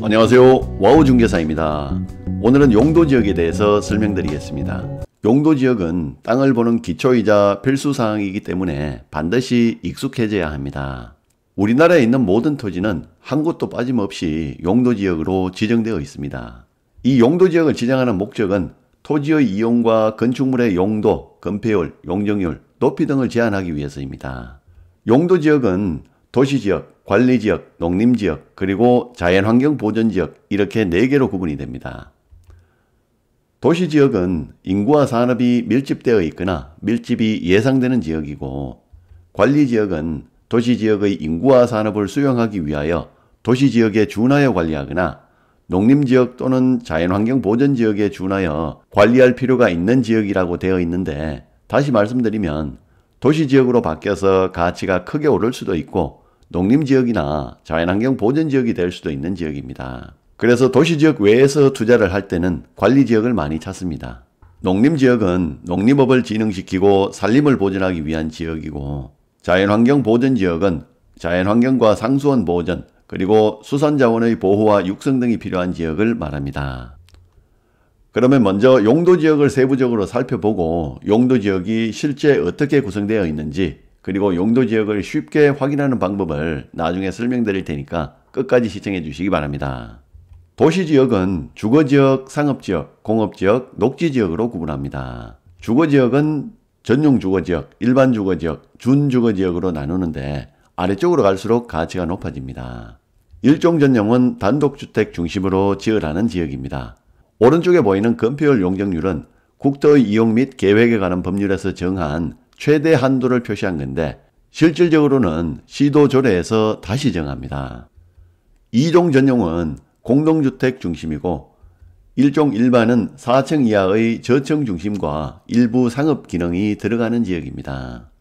안녕하세요. 와우중개사입니다. 오늘은 용도지역에 대해서 설명드리겠습니다. 용도지역은 땅을 보는 기초이자 필수사항이기 때문에 반드시 익숙해져야 합니다. 우리나라에 있는 모든 토지는 한 곳도 빠짐없이 용도지역으로 지정되어 있습니다. 이 용도지역을 지정하는 목적은 토지의 이용과 건축물의 용도, 건폐율, 용적률, 높이 등을 제한하기 위해서입니다. 용도지역은 도시지역, 관리지역, 농림지역, 그리고 자연환경보전지역 이렇게 4개로 구분이 됩니다. 도시지역은 인구와 산업이 밀집되어 있거나 밀집이 예상되는 지역이고, 관리지역은 도시지역의 인구와 산업을 수용하기 위하여 도시지역에 준하여 관리하거나 농림지역 또는 자연환경보전지역에 준하여 관리할 필요가 있는 지역이라고 되어 있는데, 다시 말씀드리면 도시지역으로 바뀌어서 가치가 크게 오를 수도 있고 농림지역이나 자연환경보전지역이 될 수도 있는 지역입니다. 그래서 도시지역 외에서 투자를 할 때는 관리지역을 많이 찾습니다. 농림지역은 농림업을 진흥시키고 산림을 보존하기 위한 지역이고, 자연환경보전지역은 자연환경과 상수원 보전, 그리고 수산자원의 보호와 육성 등이 필요한 지역을 말합니다. 그러면 먼저 용도지역을 세부적으로 살펴보고 용도지역이 실제 어떻게 구성되어 있는지, 그리고 용도지역을 쉽게 확인하는 방법을 나중에 설명드릴 테니까 끝까지 시청해 주시기 바랍니다. 도시지역은 주거지역, 상업지역, 공업지역, 녹지지역으로 구분합니다. 주거지역은 전용주거지역, 일반주거지역, 준주거지역으로 나누는데 아래쪽으로 갈수록 가치가 높아집니다. 일종전용은 단독주택 중심으로 지으라는 지역입니다. 오른쪽에 보이는 건폐율 용적률은 국토의 이용 및 계획에 관한 법률에서 정한 최대 한도를 표시한 건데, 실질적으로는 시도 조례에서 다시 정합니다. 2종 전용은 공동주택 중심이고, 1종 일반은 4층 이하의 저층 중심과 일부 상업 기능이 들어가는 지역입니다.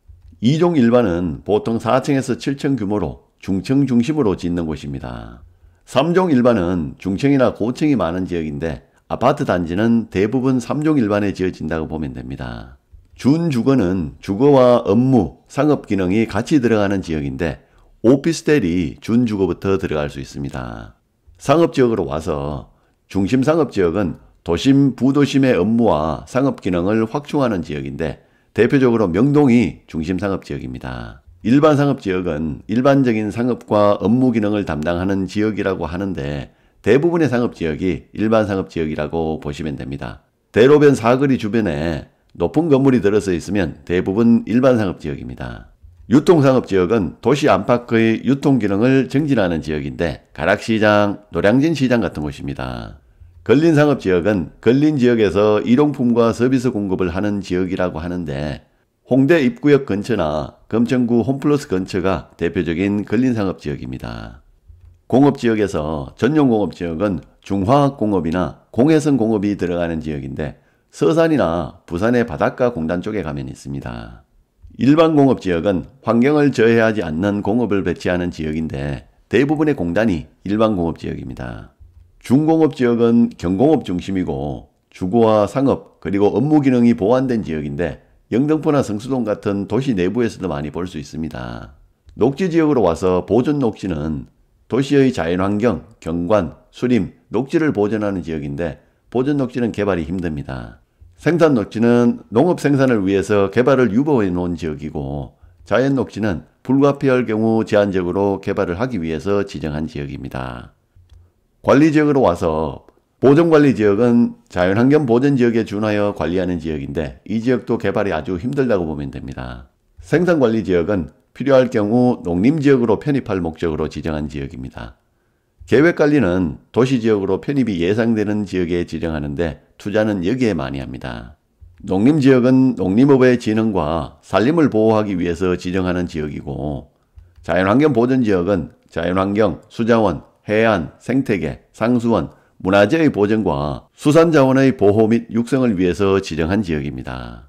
2종 일반은 보통 4층에서 7층 규모로 중층 중심으로 짓는 곳입니다. 3종 일반은 중층이나 고층이 많은 지역인데 아파트 단지는 대부분 3종 일반에 지어진다고 보면 됩니다. 준주거는 주거와 업무, 상업 기능이 같이 들어가는 지역인데 오피스텔이 준주거부터 들어갈 수 있습니다. 상업지역으로 와서 중심상업지역은 도심, 부도심의 업무와 상업 기능을 확충하는 지역인데 대표적으로 명동이 중심상업지역입니다. 일반상업지역은 일반적인 상업과 업무 기능을 담당하는 지역이라고 하는데 대부분의 상업지역이 일반상업지역이라고 보시면 됩니다. 대로변 사거리 주변에 높은 건물이 들어서 있으면 대부분 일반상업지역입니다. 유통상업지역은 도시 안팎의 유통기능을 증진하는 지역인데 가락시장, 노량진시장 같은 곳입니다. 근린상업지역은 근린지역에서 일용품과 서비스 공급을 하는 지역이라고 하는데 홍대 입구역 근처나 금천구 홈플러스 근처가 대표적인 근린상업지역입니다. 공업지역에서 전용공업지역은 중화학공업이나 공해성공업이 들어가는 지역인데 서산이나 부산의 바닷가 공단 쪽에 가면 있습니다. 일반공업지역은 환경을 저해하지 않는 공업을 배치하는 지역인데 대부분의 공단이 일반공업지역입니다. 중공업지역은 경공업 중심이고 주거와 상업 그리고 업무 기능이 보완된 지역인데 영등포나 성수동 같은 도시 내부에서도 많이 볼 수 있습니다. 녹지지역으로 와서 보존녹지는 도시의 자연환경, 경관, 수림, 녹지를 보존하는 지역인데 보존녹지는 개발이 힘듭니다. 생산녹지는 농업 생산을 위해서 개발을 유보해 놓은 지역이고, 자연녹지는 불가피할 경우 제한적으로 개발을 하기 위해서 지정한 지역입니다. 관리지역으로 와서 보존관리지역은 자연환경보전지역에 준하여 관리하는 지역인데 이 지역도 개발이 아주 힘들다고 보면 됩니다. 생산관리지역은 필요할 경우 농림지역으로 편입할 목적으로 지정한 지역입니다. 계획관리는 도시지역으로 편입이 예상되는 지역에 지정하는데 투자는 여기에 많이 합니다. 농림지역은 농림업의 진흥과 산림을 보호하기 위해서 지정하는 지역이고, 자연환경보전지역은 자연환경, 수자원, 해안, 생태계, 상수원, 문화재의 보전과 수산자원의 보호 및 육성을 위해서 지정한 지역입니다.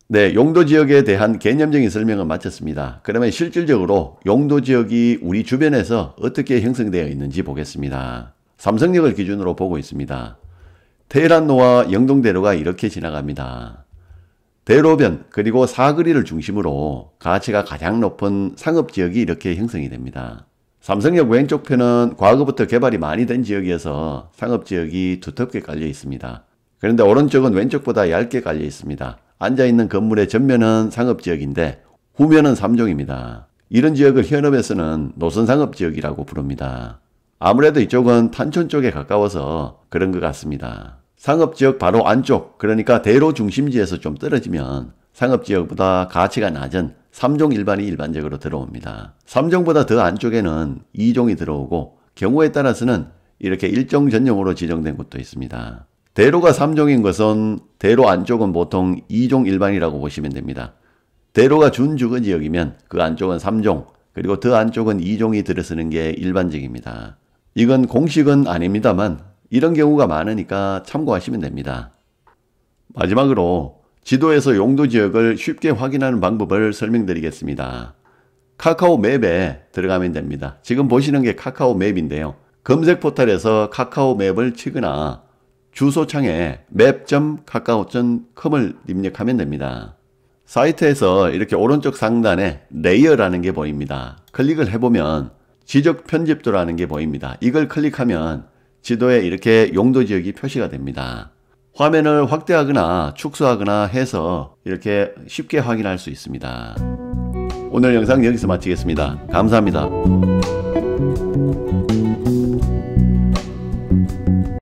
네, 용도지역에 대한 개념적인 설명은 마쳤습니다. 그러면 실질적으로 용도지역이 우리 주변에서 어떻게 형성되어 있는지 보겠습니다. 삼성역을 기준으로 보고 있습니다. 테헤란로와 영동대로가 이렇게 지나갑니다. 대로변 그리고 사거리를 중심으로 가치가 가장 높은 상업지역이 이렇게 형성이 됩니다. 삼성역 왼쪽편은 과거부터 개발이 많이 된 지역이어서 상업지역이 두텁게 깔려 있습니다. 그런데 오른쪽은 왼쪽보다 얇게 깔려 있습니다. 앉아있는 건물의 전면은 상업지역인데 후면은 3종입니다. 이런 지역을 현업에서는 노선상업지역이라고 부릅니다. 아무래도 이쪽은 탄촌 쪽에 가까워서 그런 것 같습니다. 상업지역 바로 안쪽, 그러니까 대로 중심지에서 좀 떨어지면 상업지역보다 가치가 낮은 3종 일반이 일반적으로 들어옵니다. 3종보다 더 안쪽에는 2종이 들어오고 경우에 따라서는 이렇게 일종 전용으로 지정된 곳도 있습니다. 대로가 3종인 것은 대로 안쪽은 보통 2종 일반이라고 보시면 됩니다. 대로가 준주거지역이면 그 안쪽은 3종, 그리고 더 안쪽은 2종이 들어서는 게 일반적입니다. 이건 공식은 아닙니다만 이런 경우가 많으니까 참고하시면 됩니다. 마지막으로 지도에서 용도지역을 쉽게 확인하는 방법을 설명드리겠습니다. 카카오 맵에 들어가면 됩니다. 지금 보시는 게 카카오 맵인데요. 검색 포털에서 카카오 맵을 치거나 주소창에 map.kakao.com을 입력하면 됩니다. 사이트에서 이렇게 오른쪽 상단에 레이어라는 게 보입니다. 클릭을 해보면 지적 편집도라는 게 보입니다. 이걸 클릭하면 지도에 이렇게 용도지역이 표시가 됩니다. 화면을 확대하거나 축소하거나 해서 이렇게 쉽게 확인할 수 있습니다. 오늘 영상 여기서 마치겠습니다. 감사합니다.